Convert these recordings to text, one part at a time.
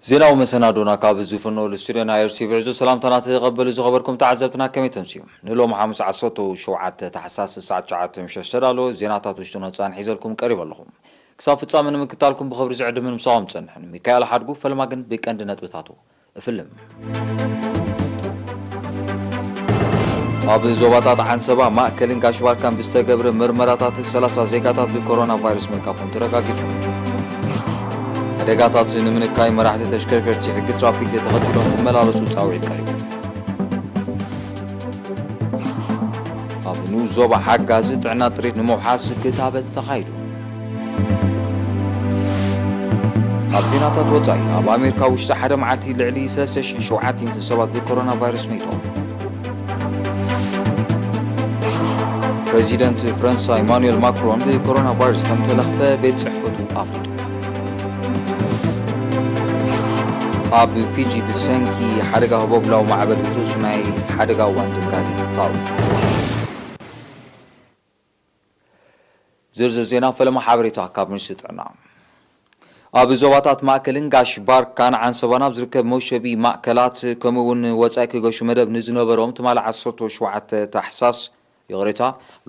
زيناو مسنادونا كابزو فنو الاستوديو ايرسي فيرزو سلام تناتي قبل خبركم تعذبتنا كمي تمسيو نلو محامس عصوتو شوعات تحساس الساعة شعات مششترالو زيناتات وشتونو تصان حيزلكم قريب اللهم كساف تصامن مكتالكم بخبر زعد من مصاوم تصنحن ميكايل حدقو فلماقن بيكاند نتبتاتو افلم ابي زوباتات عن سبا ماكلين كاشوار كان بيستقبر مرمراتات 3 زيغاتات بكورونا فيروس ملكافون ترغاغيزو አደጋታት ንምንካይ መራሕቲ ተሽከርከርቲ ሕጊ ትራፊክ ተኸትሎም ክመላለሱ ጻውዒት ቀሪቡ ኣብ ኒው ዞባ ሓጋዚ ጥዕና ጥሪት ንምውሓስ ክታበት ተኻይዱ ኣብ ዜናታት ወጻኢ ኣብ ኣሜሪካ ውሽጢ ሓደ መዓልቲ ልዕሊ 3700 ሰባት ብኮሮና ቫይረስ ሞይቶም ፕሬዚደንት ፈረንሳይ ኢማኑኤል ማክሮን ብኮሮና ቫይረስ ከም ተለኽፈ ቤት ጽሕፈቱ ኣፍሊጡ ኣብ ፊጂ ብሰንኪ ሓደጋ ህቦብላው ማዕበል ህጹጽ ናይ ሓደጋ እዋን ድንጋጌ ታው ዝርዝር ዜና ፈለማ ሓበሬታ ካብ ምንሽጢ ጥዕና ኣብ ዞባታት ማእከልን ጋሽ ባርካን ዓንሰባን ኣብ ዝርከብ መውሸቢ ማእከላት ከምኡውን ወጻኢ ክገሹ መደብ ንዝነበሮም ትማል 17 ታሕሳስ ይቕሬታ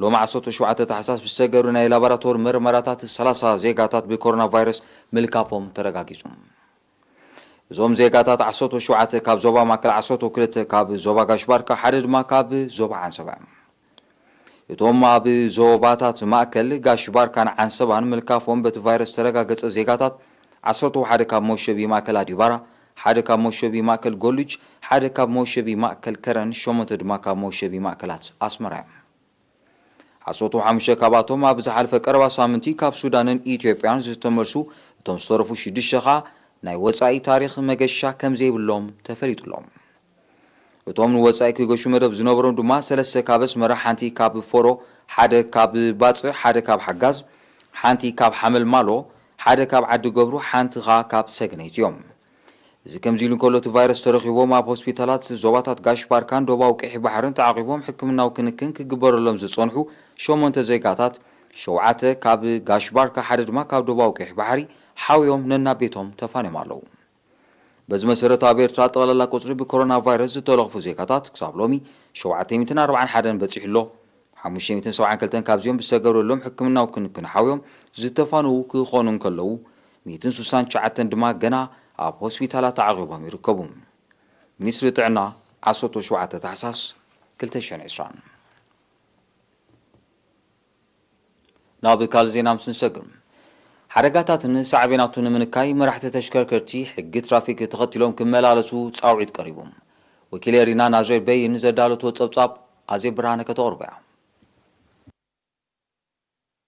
ሎሚ 17 ታሕሳስ ብዝተገብሩ ናይ ላቦራቶሪ ምርመራታት 30 ዜጋታት ብኮሮና ቫይረስ ምልካፎም ተረጋጊጹ ዞም ዜጋታት 17 ካብ ዞባ ማእከል 12 ካብ ዞባ ጋሽ ባርካ ሓደ ድማ ካብ ዞባ ዓንሰባ እቶም ኣብ ዞባታት ማእከል ጋሽ ባርካን ዓንሰባን ምልካፎም በቲ ቫይረስ ተረጋገጸ ዜጋታት 11 ካብ መውሸቢ ማእከል ኣዲባራ ሓደ ካብ መውሸቢ ማእከል ጎልጅ ሓደ ካብ መውሸቢ ማእከል ከረን 8 ድማ ካብ መውሸቢ ማእከላት ኣስመራ 15 ካብኣቶም ኣብ ዝሓለፈ ቀረባ ሳምንቲ ካብ ሱዳንን ኢትዮጵያን ዝተመርሱ እቶም ዝተረፉ 6 ናይ ወጻኢ ታሪኽ መገሻ ከም ዘይብሎም ተፈሊጡሎም እቶም ወጻኢ ክገሹ መደብ ዝነበሮም ድማ 3 ካብ ኣስመራ ሓንቲ ካብ ፎሮ ሓደ ካብ ባጽ ሓደ ካብ ሓጋዝ ሓንቲ ካብ ሓመል ማሎ ሓደ ካብ ዓዲ ገብሩ ሓንቲ ካብ ሰግነይት እዮም እዚ ከምዚ ኢሉ ከሎ እቲ ቫይረስ ተረኺቦም ኣብ ሆስፒታላት ዞባታት ጋሽ ባርካን ዶባው ቅሒ ባሕርን ተዓቂቦም ሕክምናዊ ክንክን ክግበረሎም ዝጸንሑ 8 ዜጋታት 7 ካብ ጋሽ ባርካ ሓደ ድማ ካብ ዶባው ቅሒ ባሕሪ حاويهم ننا بيتهم تفاني مالو بز مسيرة أبيرترا طغللا قصري بكورونا فيروس زتولغفو زيكاتات كساب لومي 740 حدن بتصيح له 570 كلتن كابزيون بسجروا لهم حكمنا وكن حاويهم زتفانو كخونن كلو 269 دما جنا أب هوسبيتالات عقبهم يركبون منيسر طعنا 17 تحساس كلتشان عشران نابي كالزينا مسنسجم حركات سعبيناتو نمنكاي مراحت تشكركرتي حق ترافيك تخطيلهم كملالسو تصاوعيت قريبهم وكيل رينا ناجر بي نزدالو تصبصاب ازي برهانه كتوربع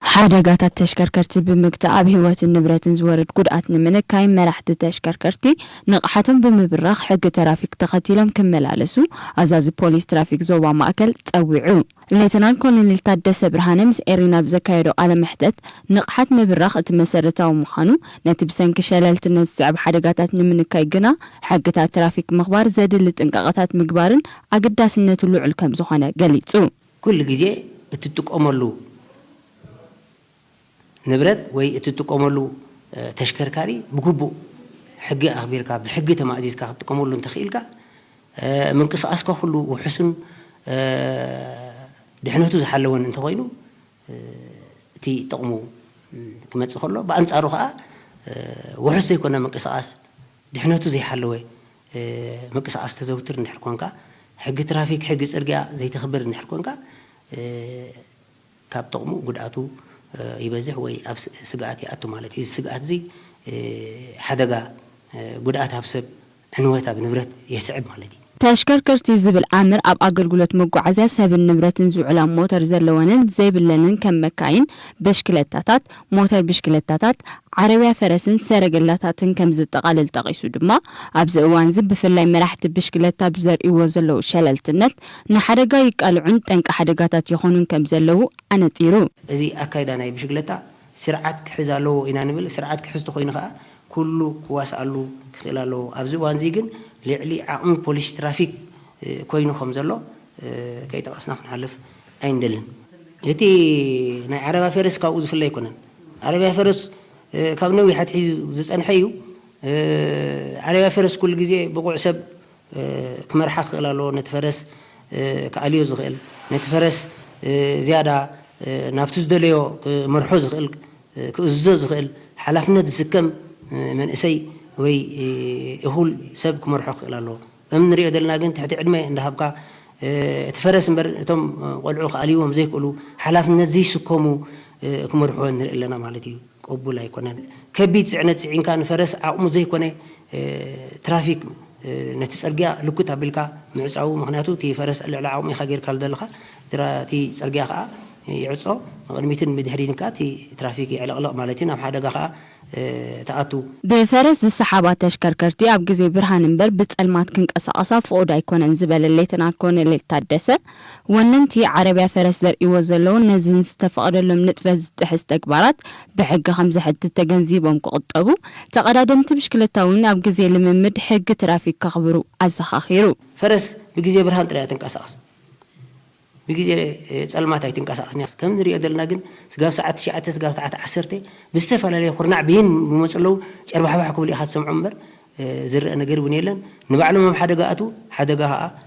حركات تشكركرتي بمكتئب هوات النبرات زورد قدات نمنكاي مراحت تشكركرتي نقحتهم بمبرخ حق ترافيك تخطيلهم كملالسو ازاز بوليس ترافيك زوبا ماكل تصوعو ليتنان كولونيل تادس برهانه مس إيرينا بزكايدو على محدث نقحت مبرخ تمسرتاو مخانو نتبسنك شلالت نزعب حركات نمنكاي جنا حقتا ترافيك مخبار زاد لتنقاقات مقبارن عقداسنة اللوع الكم زخانة قليتو كل جزء تتقملو نبرد وي تتقملو تشكركاري بقبو حق أخبيركا بحق تمازيزكا تقملو انتخيلكا من قصاصكا كله وحسن دحنهتو زحلون انت وينو تي تقمو كما تصخلو بانصارو خا وحس يكون منقصاص دحنهتو زي حلوي منقصاص تزوتر نحكونكا حق ترافيك حق صرغا زي تخبر نحكونكا كاب تقمو قداتو يبزح وي سغاتي اتو مالتي سغات زي حدغا قدات حسب عنوتا بنبرت يسعب مالتي تشكركرتي زبل عامر اب اغلغلت مغعزه سب النبرتن زعلا موتر زلونن زيبلنن كم مكاين بشكلتاتات موتر بشكلتاتات عربيا فرسن سرغلاتاتن كم زتقالل تقيسو دما ابز اوان زب بفلاي مراحت بشكلتا بزرئو زلو شللتنت نحدغا يقالعن طنق حدغاتات يخونن كم زلو انطيرو ازي اكايدا ناي بشكلتا سرعات كحزالو انا نبل سرعات كحزت خوين خا كله كواسالو خلالو ابز اوان زي جن لعلي عقم بوليس ترافيك كوينو خمزلو كي تقصنا نحلف أين دلن يتي نا عربة فرس كاوز في اللي يكونن عربة فرس كابنوي حتى حيز زس أن حيو عربية فرس كل جزء بقول سب كمرحق خلالو نتفرس كأليو زغل نتفرس زيادة نابتوز دليو مرحوز غل كأزوز غل حلفنا تسكم من إسي وي يهول سب كمرحق خلالو من ريو دلنا جنت حتى عدمة عندها بقى تفرس مبر توم قلعو خاليوهم زي كلو حلفنا زي سكمو كمرحون لنا مالتي قبول يكون كبيت سعنت عين كان فرس عقمو زي كونه ترافيك نتسرجع لكوتا بالكا معصاو مخناتو تي فرس على عقمي خغير كالدلخا ترى تي سرجع خا يعصو قدميتن مدهرين كا تي ترافيك على قلق مالتي ناب حدغا خا تأتو بفرس السحابات تشكركرتي أب جزي برهان مبر بتسألمات كنك أساسا فوق يكون انزبال اللي تناكون اللي تادسة وننتي عربية فرس در إيوزلون نزن استفقر لهم نتفز تحس تكبارات بحق 5 حد تجنزيبهم كقطبو تقرادهم تبشكل تاون أب جزي لممد حق ترافيك كخبرو أزخاخيرو فرس بجزي برهان ترياتنك أساس بجزء سلمات هيتين كاساس ناس كم نري أدلنا جن سقاف ساعات شاعات سقاف ساعات عسرتي بستفعل عليه قرنع بين بمسلو أربع حبة حكوا لي أحد سمع عمر زر أنا قرب نيلن نبعلم حدا جاءتو حدا جاء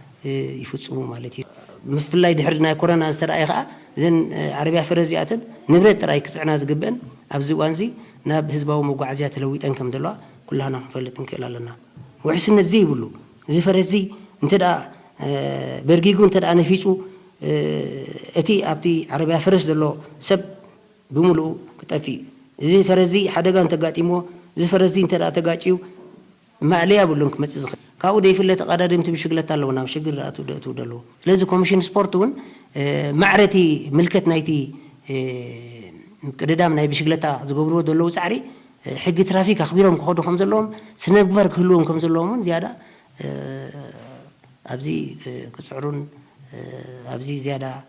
يفوتسوا مالتي مثل الله يدحرنا كورونا استرأي خا زين عربية فرزياتن نبرد ترى يكسعنا زجبن أبزو أنزي ناب حزبه ومقعدات لويت أنكم دلوا كلها نحفلت إنك إلا لنا وحسنا زي بلو زي فرزي أنت دا برجيجو أنت دا أنا فيسو أتي أبتي عربية فرس دلو سب بملو كتافي زي فرزي حدا كان تقاتيمو زي فرزي أنت دا تقاتيو ما عليها بقولك ما تزخ كاو ده يفلت قدرهم تبشكلة تلو نام شجر أتو دلو لازم كوميشن سبورتون معرتي ملكة نايتي قدام ناي بشكلة زجبرو دلو سعري حق ترافيك أخبرهم كخدو خمس لهم سنبر كلهم خمس لهم زيادة أبزي كسعرون أبزي زيادة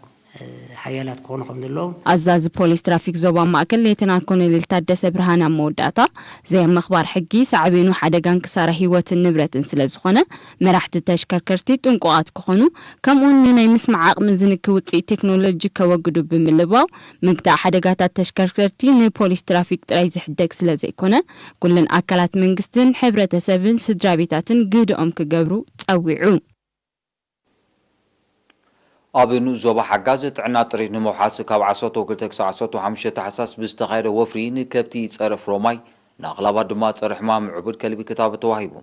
حيالات كون خمد اللهم عزاز بوليس ترافيك زوبا ماكل ليتنا كون للتادس برهانا موداتا زي مخبار حقي سعبينو حدقان كسار هيوات النبرة سلازخونة مراحة التشكركرتي تنقوات كخونو كمون ناي مسمع عقم زنك وطي تكنولوجي كوقدو بملباو مقطع حدقات التشكركرتي ني بوليس ترافيك ترايز حدق سلازي كونه كلن أكلات منقستن حبرة سبن سدرابيتاتن قيدهم كقبرو تقويعو أبنو زوبا حجازة عنا طريق نموحاس كاب عصوتو كلتك سعصوتو حمشة حساس بستغير وفري نكبتي تصرف روماي ناغلابا دما تصرح مام عبود كلبي كتابة واهيبهم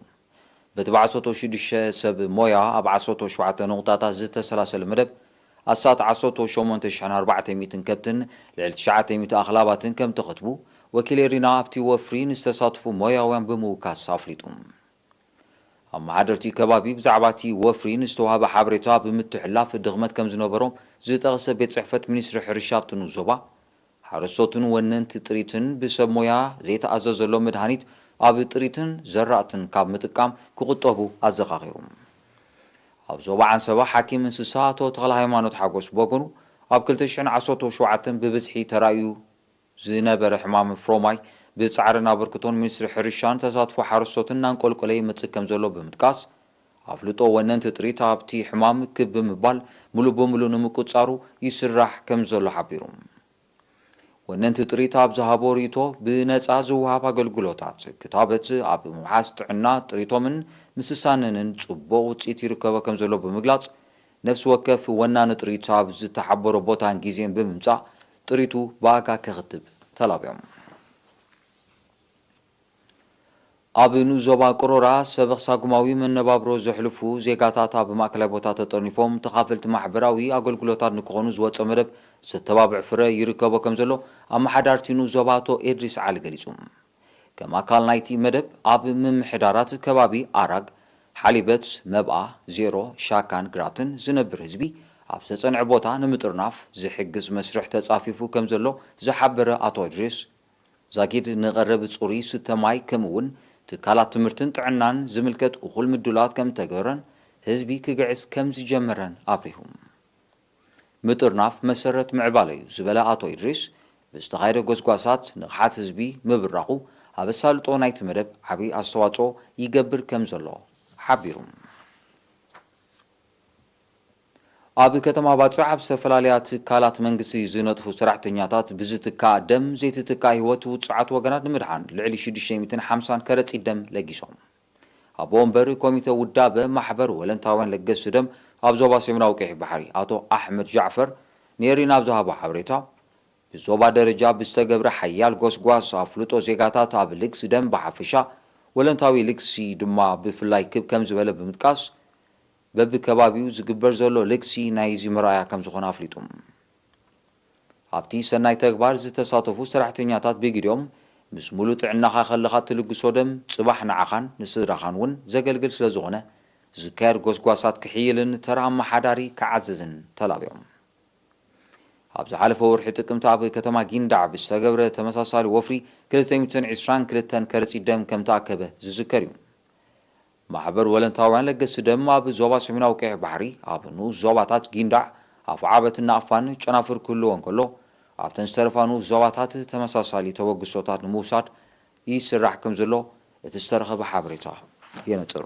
بتبعصوتو شدش سب مويا أبعصوتو شوعة نقطة زيت سلاسل مدب أسات عصوتو شومنت شحن 400 كابتن لعلت 900 أغلابات كم تخطبو وكيليرينا أبتي وفري نستساطفو مويا وين بموكاس صافليتهم أما عدرتي كبابي بزعباتي وفرين استوها بحبريتها بمتحلاف الدغمات كم زنوبرهم زيت أغسى بيت صحفة منيسر حرشابتن وزوبا حرصوتن ونن تطريتن بسب مويا زيت أزاز اللو مدهانيت أبي تطريتن زرعتن كاب متقام كغطوبو أزغاغيرهم أب زوبا عن سبا حاكم انسساتو تغل هايمانوت حاقوس بوغنو أب كلتشن عصوتو شوعتن ببزحي ترايو زنبر حمام فروماي بتصعرنا بركتون مصر حرشان تزاتفو حرصوتن نانقل قلي متسكم زلو بمتكاس أفلطو ونن تطريتا بتي حمام كب مبال ملو بملو نمكوتصارو يسرح كم زلو حبيروم ونن تطريتا بزهابوريتو بنصا زوهاب አገልግሎታት كتابت أب محاس عنا طريتو من مسساننن ጽቦ ውጽኢት ይርከበ ከም ዘሎ በመግላጽ ነፍስ ወከፍ ወናን ጥሪታ ብዝተሐበሮ ቦታን ጊዜን በመምጻእ ጥሪቱ ባጋ ከኽትብ ተላብዮም أبنو زوبا قرورا سبق ساقماوي من نبابرو زحلفو زيقاتاتا بماكلا بوتا تطرنفوم تخافلت محبراوي أقول قلوتات نكونو زوات سمرب ستبابع فرا يركبو كمزلو أما حدارتينو زوباتو إدريس عالقليزوم كما قال نايتي مدب أب من محدارات كبابي آراق حاليبت مبقى زيرو شاكان قراتن زنبر هزبي أبسطن عبوتا نمترناف زحقز مسرح تتصافيفو كمزلو زحبر أتو إدريس زاكيد نغرب تصوري ستماي كمون تكالات تمرتن تعنان زملكت أخل مدولات كم تجرن هزبي كجعس كم زجمرن أبيهم مترناف مسرت معبالي زبلا أتو إدريس بستغير جزقاسات نقحات هزبي مبرقو أبسالتو نايت مرب عبي أستواتو يجبر كم زلو حبيرهم ኣብ ከተማ ባጽዕ ኣብ ዝተፈላለያ ትካላት መንግስቲ ዝነጥፉ ሰራሕተኛታት ብዝትካ ደም ዘይትትካ ህይወት ውጽዓት ወገናት ንምድሓን ልዕሊ 650 ከረጺት ደም ለጊሶም ኣብ ወንበር ኮሚቴ ውዳበ ማሕበር ወለንታውያን ለገሱ ደም ኣብ ዞባ ሰሜናዊ ቀይሕ ባሕሪ ኣቶ ኣሕመድ ጃዕፈር ነሪና ኣብ ዝሃቦ ሓበሬታ ብዞባ ደረጃ ብዝተገብረ ሓያል ጎስጓስ ኣፍልጦ ዜጋታት ኣብ ልግሲ ደም ብሓፈሻ ወለንታዊ ልግሲ ድማ ብፍላይ ክብ ከም ዝበለ ብምጥቃስ በብከባቢው ዝግበር ዘሎ ልግሲ ናይ ዝምራያ ከም ዝኾነ ኣፍሊጡ ኣብቲ ሰናይ ተግባር ዝተሳተፉ ሰራሕተኛታት ብግዲኦም ምስ ሙሉእ ጥዕናኻ ከለኻ ትልግሶ ደም ጽባሕ ንዓኻን ንስድራኻን እውን ዘገልግል ስለ ዝኾነ ዝካየድ ጎስጓሳት ክሕይልን ተራ ኣመሓዳሪ ክዓዝዝን ተላብዮም ኣብ ዝሓለፈ ወርሒ ጥቅምቲ ኣብ ከተማ ጊንዳዕ ብዝተገብረ ተመሳሳሊ ወፍሪ 222 ከረጺት ደም ከም ተኣከበ ዝዝከር እዩ ማሕበር ወለንታውያን ለገሱ ደም ኣብ ዞባ ሰሜናዊ ቀይሕ ባሕሪ ኣብ ንኡስ ዞባታት ጊንዳዕ ኣፍዓበትና ኣፋን ጨናፍር ክህልዎን ከሎ ኣብተን ዝተረፋ ንኡስ ዞባታት ተመሳሳሊ ተወግሶታት ንምውሳድ ይስራሕ ከም ዘሎ እቲ ዝተረኸበ ሓበሬታ የነጽር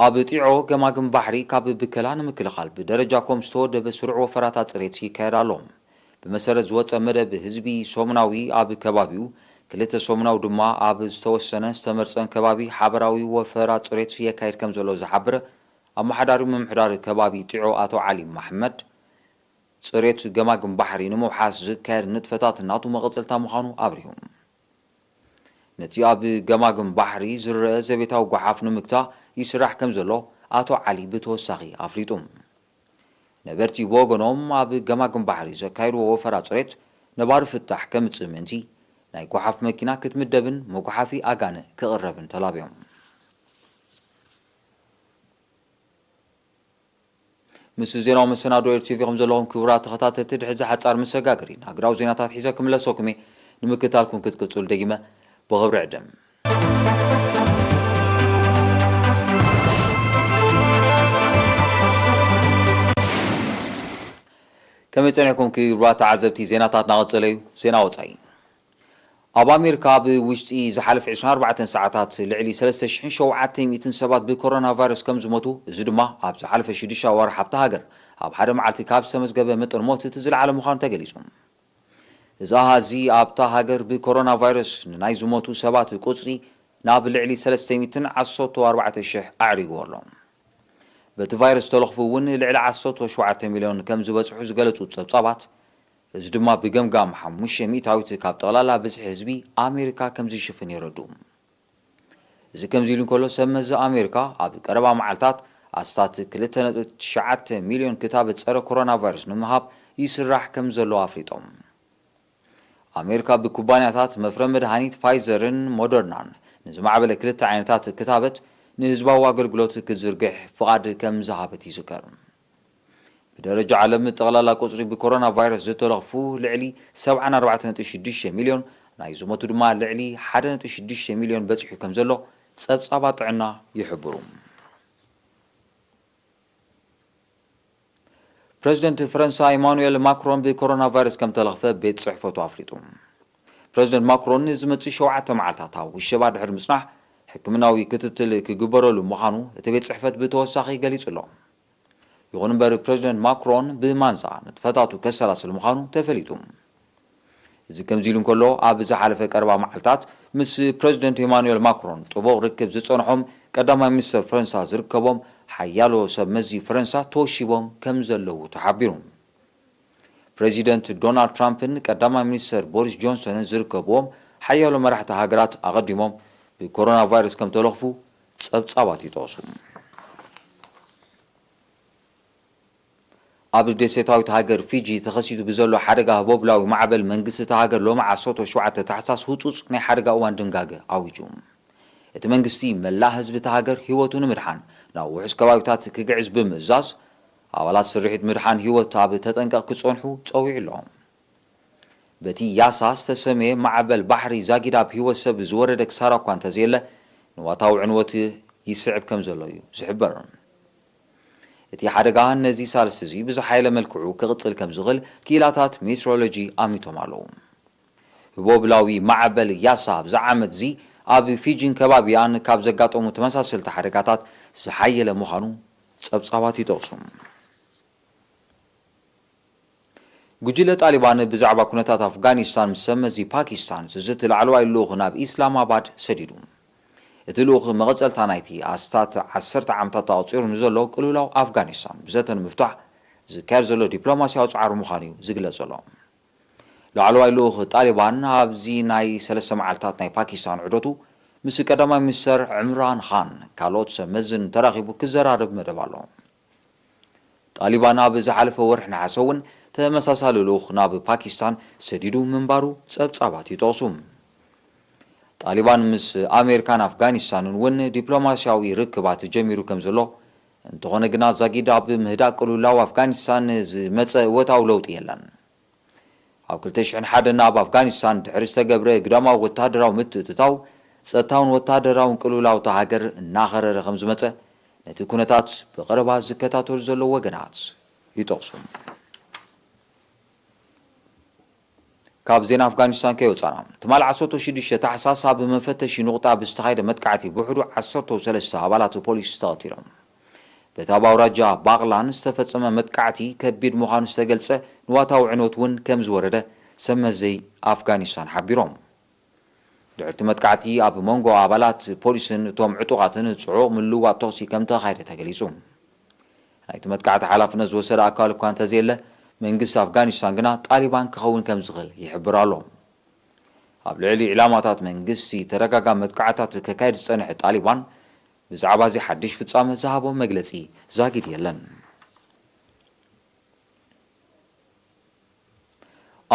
ኣብ ጢዖ ገማግም ባሕሪ ካብ ብከላ ንምክልኻል ብደረጃ ኮም ዝተወደበ ስሩዕ ወፈራታት ጽሬት ይካየድ ኣሎ ብመሰረት ዝወፀ መደብ ህዝቢ ሶሙናዊ ኣብ ከባቢው ክልተ ሶሙናዊ ድማ ኣብ ዝተወሰነ ዝተመርጸን ከባቢ ሓበራዊ ወፈራ ጽሬት የካየድ ከም ዘሎ ዝሓበረ ኣመሓዳሪ ምምሕዳር ከባቢ ጢዖ ኣቶ ዓሊ ማሕመድ ጽሬት ገማግም ባሕሪ ንምውሓስ ዝካየድ ንጥፈታት እናቱ መቐጸልታ ምዃኑ ኣብሪሁ ነቲ ኣብ ገማግም ባሕሪ ዝርአ ዘቤታዊ ጓሓፍ ንምግታእ ይስራሕ ከም ዘሎ ኣቶ ዓሊ ብተወሳኺ ኣፍሊጡ ነበርቲ ብወገኖም ኣብ ገማግም ባሕሪ ዘካይድዎ ወፈራ ጽሬት ነባሪ ፍታሕ ከምጽእ ምእንቲ ናይ ጓሓፍ መኪና ክትምደብን መጓሓፊ ኣጋነ ክቕረብን ተላብዮም ምስ ዜናዊ መሰናዶ ኤርቲቪ ከም ዘለኹም ክቡራት ተኸታተልቲ ድሕዚ ሓጻር መሰጋገሪ ሃገራዊ ዜናታት ሒዘ ክምለሰኩም እየ ንምክትታልኩም ክትቅጽሉ ደጊመ ብኽብሪ ዕደም كما يتنعكم كيروات عزبتي زيناتات ناغتسليو زينا وطاي ኣብ ኣሜሪካ ብውሽጢ ዝሓለፈ 24 ሰዓታት ልዕሊ 3700 ብኮሮና ቫይረስ ከም ዝሞቱ እዚ ድማ ኣብ ዝሓለፈ 6 ወርሒ ኣብታ ሃገር ኣብ ሓደ መዓልቲ ካብ ዝተመዝገበ መጠን ሞት እቲ ዝለዓለ ምዃኑ ተገሊጹ እዚ ኣሃዚ ኣብታ ሃገር ብኮሮና ቫይረስ ንናይ ዝሞቱ ሰባት ቁጽሪ ናብ ልዕሊ 314,000 ኣዕሪጉ ኣሎ በቲ ቫይረስ ተለኽፉ እውን ልዕሊ 17 ሚልዮን ከም ዝበጽሑ ዝገለጹ ጸብጻባት እዚ ድማ ብገምጋም 500 ካብ ጠቕላላ ብዝሒ ህዝቢ ኣሜሪካ ከም ዝሽፍን ይረዱ እዚ ከምዚ ኢሉ እንከሎ ሰመዚ ኣሜሪካ ኣብ ቀረባ መዓልታት ኣስታት 2.9 ሚልዮን ክታብ ፀረ ኮሮና ቫይረስ ንምሃብ ይስራሕ ከም ዘሎ ኣፍሊጦም ኣሜሪካ ብኩባንያታት መፍረ መድሃኒት ፋይዘርን ሞደርናን ንዝማዕበለ ክልተ ዓይነታት ክታበት ንህዝባዊ ኣገልግሎት ክዝርግሕ ፍቓድ ከም ዝሃበት ይዝከር بدرجة عالم تغلى قصري بكورونا فيروس زتلغفو لعلي 74.6 مليون نايزومتو دما لعلي 1.6 مليون بصحي كمزلو صبصابات عنا يحبرو بريزيدنت فرنسا ايمانويل ماكرون بكورونا فيروس كم تلغفه بيت صحفته افريتو بريزيدنت ماكرون زمتي شوعته معلتاتا والشباب دحر مصنع حكمناوي كتتل كغبرلو مخانو تبيت صحفت بتوساخي غليصلو يغون بر بريزيدنت ماكرون بمانزا نتفتاتو كسلاسل مخانو تفليتو إذا كم زيلون كله أبز حلفة أربع محلات مس بريزيدنت إيمانويل ماكرون طبق ركب زتصنعهم قدام مستر فرنسا زركبهم حيالو سبمزي فرنسا توشيبهم كم زلو تحبيرهم بريزيدنت دونالد ترامب قدام مستر بوريس جونسون زركبهم حيالو مرحة هاجرات أقدمهم بكورونا فيروس كم تلخفو صبصابات يتوصلون ኣብ ደሴታዊት ሃገር ፊጂ ተኸሲቱ ብዘሎ ሓደጋ ቦብላዊ ማዕበል መንግስቲ ሃገር ሎማ 17 ታሕሳስ ህጹጽ ናይ ሓደጋ እዋን ድንጋገ ኣውጁ እቲ መንግስቲ መላእ ህዝቢ ሃገር ህይወቱ ንምድሓን ናብ ውሕስ ከባቢታት ክግዕዝ ብምእዛዝ ኣባላት ስርሒት ምድሓን ህይወት ኣብ ተጠንቀቕ ክጸንሑ ጸዊዑ ኣለዎም በቲ ያሳ ዝተሰመየ ማዕበል ባሕሪ ዛጊዳ ብህይወት ሰብ ዝወረደ ክሳራ እኳ እንተዘየለ ንዋታዊ ዕንወት ይስዕብ ከም ዘሎ እዩ ዝሕበር እቲ ሓደጋ ነዚ ሳልስ እዚ ብዝሓይለ መልክዑ ክቕጽል ከም ዝኽእል ኪላታት ሜትሮሎጂ ኣሚቶም ኣለዉ ቦብላዊ ማዕበል ያሳ ብዛዓመት እዚ ኣብ ፊጂን ከባቢያን ካብ ዘጋጠሙ ተመሳሰልቲ ሓደጋታት ዝሓየለ ምዃኑ ጸብጻባት ይጠቕሱ። ጉጅለ ጣሊባን ብዛዕባ ኩነታት ኣፍጋኒስታን ምስ ሰመዚ ፓኪስታን ዝዝት ላዕለዋይ ልኡኽ ናብ ኢስላማባድ ሰዲዱ። እቲ ልኡኽ መቐጸልታ ናይቲ ኣስታት 10 ዓመታት ተቐፂሩ ንዘሎ ቅልውላው ኣፍጋኒስታን ብዘተ ንምፍታሕ ዝካየድ ዘሎ ዲፕሎማስያዊ ጻዕሪ ምዃኑ እዩ ዝግለጽ ዘሎ። ላዕለዋይ ልኡኽ ጣሊባን ኣብዚ ናይ 3 መዓልትታት ናይ ፓኪስታን ዑደቱ ምስ ቀዳማይ ሚኒስተር ዕምራን ኻን ካልኦት ሰመዝን ተራኺቡ ክዘራረብ መደብ ኣሎ። ጣሊባን ኣብ ዝሓለፈ ወርሒ ነሓሰ እውን ተመሳሳሊ ልኡኽ ናብ ፓኪስታን ሰዲዱ ምንባሩ ጸብጻባት ይጠቕሱ። ጣሊባን ምስ ኣሜሪካን ኣፍጋኒስታንን እውን ዲፕሎማስያዊ ርክባት ጀሚሩ ከም ዘሎ እንተኾነ ግና ዛጊድ ኣብ ምህዳእ ቅልውላው ኣፍጋኒስታን ዝመፀ እወታዊ ለውጢ የለን። ኣብ 2001 ናብ ኣፍጋኒስታን ድሕሪ ዝተገብረ ግዳማዊ ወታደራዊ ምትእትታው ጸጥታውን ወታደራውን ቅልውላው እታ ሃገር እናኸረረ ከም ዝመፀ ነቲ ኩነታት ብቐረባ ዝከታተሉ ዘሎ ወገናት ይጠቕሱ። ካብ ዜና ኣፍጋኒስታን ከይወፃና ትማል 16 ታሕሳስ ኣብ መፈተሺ ንቑጣ ብዝተኻየደ መጥቃዕቲ ብውሕዱ 13 ኣባላት ፖሊስ ተቐቲሎም። በቲ ኣብ ኣውራጃ ባቕላን ዝተፈጸመ መጥቃዕቲ ከቢድ ምዃኑ ዝተገልጸ ንዋታዊ ዕንወት እውን ከም ዝወረደ ሰመዘይ ኣፍጋኒስታን ሓቢሮም። ድሕሪ እቲ መጥቃዕቲ ኣብ መንጎ ኣባላት ፖሊስን እቶም ዕጡቓትን ጽዑቕ ምልውዋጥ ተኽሲ ከም ተኻየደ ተገሊጹ። ናይቲ መጥቃዕቲ ሓላፍነት ዝወሰደ ኣካል እኳ እንተዘየለ መንግስቲ ኣፍጋኒስታን ግና ጣሊባን ክኸውን ከም ዝኽእል ይሕብር ኣሎ። ኣብ ልዕሊ ዕላማታት መንግስቲ ተደጋጋሚ መጥቃዕትታት ከካይድ ዝጸንሐ ጣሊባን ብዛዕባ እዚ ሓድሽ ፍጻመ ዝሃቦ መግለጺ ዛጊድ የለን።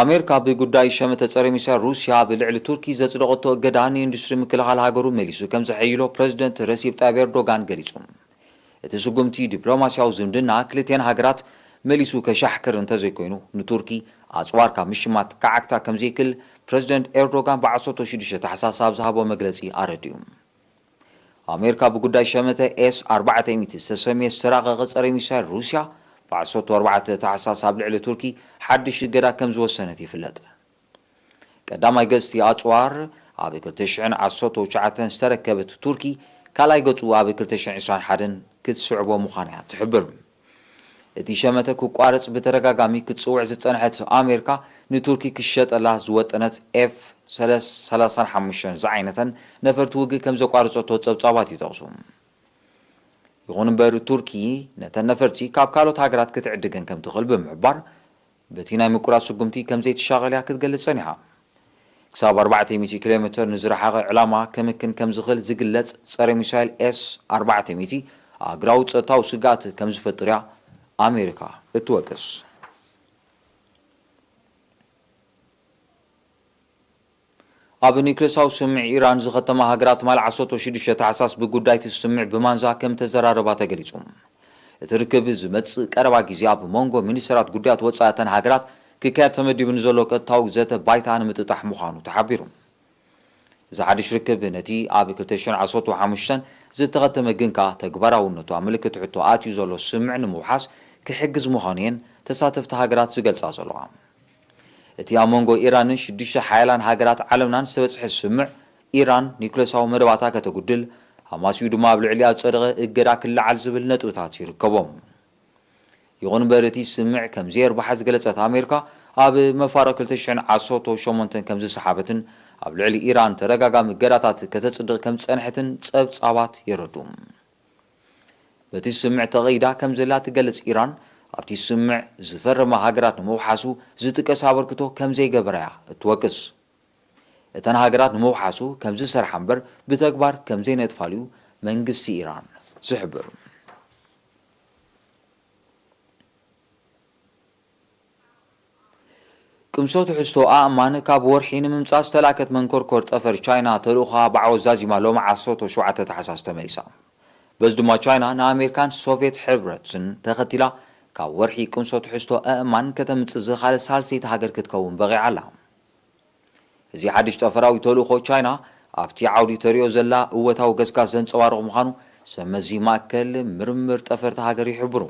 ኣሜሪካ ብጉዳይ ሸመተ ጸረ ሚሳይል ሩስያ ብልዕሊ ቱርኪ ዘጽደቐቶ እገዳ ንኢንዱስትሪ ምክልኻል ሃገሩ መሊሱ ከም ዘሐይሎ ፕረዚደንት ረሲብ ጣይብ ኤርዶጋን ገሊጹ። እቲ ስጉምቲ ዲፕሎማስያዊ ዝምድና ክልቴን ሃገራት መሊሱ ከሻሕክር እንተዘይኮይኑ ንቱርኪ ኣጽዋር ካብ ምሽማት ከዓክታ ከም ዘይክል ፕረዚደንት ኤርዶጋን ብ16 ታሕሳስ ኣብ ዝሃቦ መግለጺ ኣረድዩ። ኣሜሪካ ብጉዳይ ሸመተ ኤስ-400 ዝተሰመየ ዝተራቐቐ ጸረ ሚሳይል ሩስያ ብ14 ታሕሳስ ኣብ ልዕሊ ቱርኪ ሓድሽ እገዳ ከም ዝወሰነት ይፍለጥ። ቀዳማይ ገጽቲ ኣጽዋር ኣብ 2019 ዝተረከበት ቱርኪ ካልኣይ ገጹ ኣብ 2021 ክትስዕቦ ምዃና ትሕብር። እቲ ሸመተ ክቋረጽ ብተደጋጋሚ ክትጽውዕ ዝጸንሐት ኣሜሪካ ንቱርኪ ክሸጠላ ዝወጠነት ኤፍ-35 ዝዓይነተን ነፈርቲ ውግእ ከም ዘቋርጸቶ ጸብጻባት ይጠቕሱ። ይኹን እምበር ቱርኪ ነተን ነፈርቲ ካብ ካልኦት ሃገራት ክትዕድገን ከም ትኽእል ብምሕባር በቲ ናይ ምቁራጽ ስጉምቲ ከም ዘይተሻቐልያ ክትገልጽ ጸኒሓ። ክሳብ 400 ኪሎ ሜትር ንዝረሓቐ ዕላማ ከምክን ከም ዝኽእል ዝግለጽ ጸረ ሚሳይል ኤስ-400 ኣገራዊ ጸጥታዊ ስጋኣት ከም ዝፈጥር እያ ኣሜሪካ እትወቅስ። ኣብ ኒውክለሳዊ ስምዒ ኢራን ዝኸተማ ሃገራት ማል 16 ታሕሳስ ብጉዳይ እቲ ስምዒ ብማንዛ ከም ተዘራረባ ተገሊጹ። እቲ ርክብ ዝመጽእ ቀረባ ግዜ ኣብ መንጎ ሚኒስትራት ጉዳያት ወጻእተን ሃገራት ክካየድ ተመዲቡ ንዘሎ ቀጥታዊ ዘተ ባይታ ንምጥጣሕ ምዃኑ ተሓቢሩ። እዚ ሓድሽ ርክብ ነቲ ኣብ 2015 ዝተኸተመ ግንካ ተግባራውነቱ ኣብ ምልክት ሕቶ ኣትዩ ዘሎ ስምዕ ንምውሓስ ክሕግዝ ምዃኑ እየን ተሳተፍቲ ሃገራት ዝገልጻ ዘለዋ። እቲ ኣብ መንጎ ኢራንን 6 ሓያላን ሃገራት ዓለምናን ዝተበጽሐ ስምዕ ኢራን ኒውክለሳዊ መደባታ ከተጉድል ሃማስኡ ድማ ኣብ ልዕሊ ኣጸደቐ እገዳ ክለዓል ዝብል ነጥብታት ይርከቦም። ይኹን እምበር እቲ ስምዕ ከም ዘየርባሓ ዝገለጸት ኣሜሪካ ኣብ መፋረቕ 2018 ከም ዝሰሓበትን ኣብ ልዕሊ ኢራን ተደጋጋሚ እገዳታት ከተጽድቕ ከም ጸንሐትን ጸብጻባት የረዱ። በቲ ስምዕ ተቐይዳ ከም ዘላ ትገልጽ ኢራን ኣብቲ ስምዕ ዝፈረማ ሃገራት ንምውሓሱ ዝጥቀስ ኣበርክቶ ከም ዘይገበራያ እትወቅስ። እተን ሃገራት ንምውሓሱ ከም ዝሰርሓ እምበር ብተግባር ከም ዘይነጥፋልዩ መንግስቲ ኢራን ዝሕብር። ቅምሶ ትሕዝቶ ኣእማን ካብ ወርሒ ንምምጻእ ዝተላከት መንኮርኮር ጠፈር ቻይና ተልእኻ ብዓወት ዛዚማ ሎሚ 17 ታሕሳስ ተመሊሳ። በዚ ድማ ቻይና ንኣሜሪካን ሶቪየት ሕብረትን ተኸቲላ ካብ ወርሒ ቅምሶ ትሕዝቶ ኣእማን ከተምጽእ ዝኻለት ሳልሰይቲ ሃገር ክትከውን በቒዓ ኣላ። እዚ ሓድሽ ጠፈራዊ ተልእኾ ቻይና ኣብቲ ዓውዲ ተሪኦ ዘላ እወታዊ ገስጋስ ዘንጸባርቕ ምዃኑ ሰመዚ ማእከል ምርምር ጠፈርቲ ሃገር ይሕብሩ።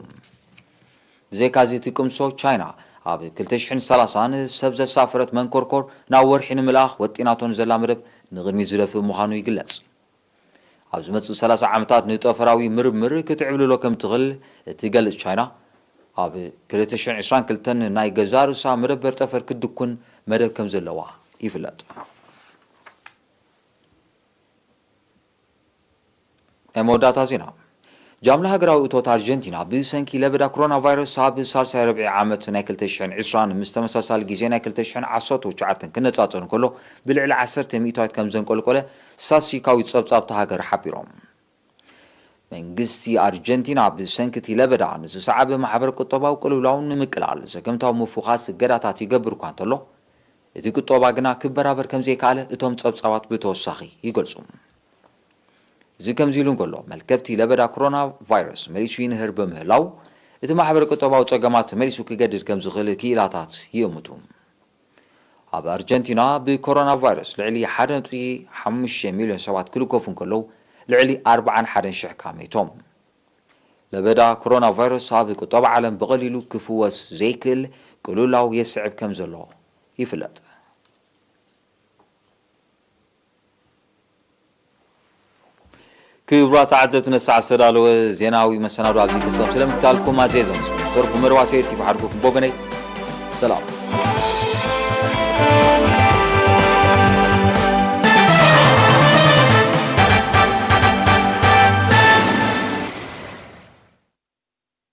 ብዘይካዚ እቲ ቅምሶ ቻይና ኣብ 2030 ሰብ ዘሳፈረት መንኮርኮር ናብ ወርሒ ንምልኣኽ ወጢናቶን ዘላ መደብ ንቕድሚት ዝደፍእ ምዃኑ ይግለጽ። ኣብዚ መጽእ 30 ዓመታት ንጠፈራዊ ምርምር ክትዕብልሎ ከም ትኽእል እትገልጽ ቻይና ኣብ 2022 ናይ ገዛ ርእሳ መደበር ጠፈር ክድኩን መደብ ከም ዘለዋ ይፍለጥ። መወዳእታ ዜና ጃምላ ሃገራዊ እቶት ኣርጀንቲና ብሰንኪ ለበዳ ኮሮና ቫይረስ ኣብ ሳልሳይ ረብዒ ዓመት ናይ 2020 ምስ ተመሳሳሊ ግዜ ናይ 2019 ክነጻጸር እንከሎ ብልዕሊ 10 ሚእታዊት ከም ዘንቆልቆለ ስታትስቲካዊ ጸብጻብቲ ሃገር ሓቢሮም። መንግስቲ ኣርጀንቲና ብሰንኪ ለበዳ ንዝሰዓበ ማሕበር ቁጠባዊ ቅልውላውን ንምቅላል ዘገምታዊ ምፉኻስ ገዳታት ይገብር እኳ እንተሎ እቲ ቁጠባ ግና ክበራበር ከም ዘይከኣለ እቶም ጸብጻባት ብተወሳኺ ይገልጹ። እዚ ከምዚ ኢሉ እንከሎ መልከብቲ ለበዳ ኮሮና ቫይረስ መሊሱ ይንህር በምህላው እቲ ማሕበር ቁጠባዊ ጸገማት መሊሱ ክገድድ ከም ዝኽእል ክኢላታት ይእምቱ። ኣብ ኣርጀንቲና ብኮሮና ቫይረስ ልዕሊ 1.5 ሚልዮን ሰባት ክልከፉ እንከለዉ ልዕሊ 41,000 ካመይቶም። ለበዳ ኮሮና ቫይረስ ኣብ ቁጠባ ዓለም ብቐሊሉ ክፍወስ ዘይክእል ቅልውላው የስዕብ ከም ዘሎ ይፍለጥ። ክቡራት ተዓዘብቲ ነሳዕ ዝተዳለወ ዜናዊ መሰናዶ ኣብዚ ፍጸም ስለምትታልኩም ኣዝየ ዘመስግን ዝተረፉ መርባት ኤርቲቪ ሓድጉኩም ቦገነይ ሰላም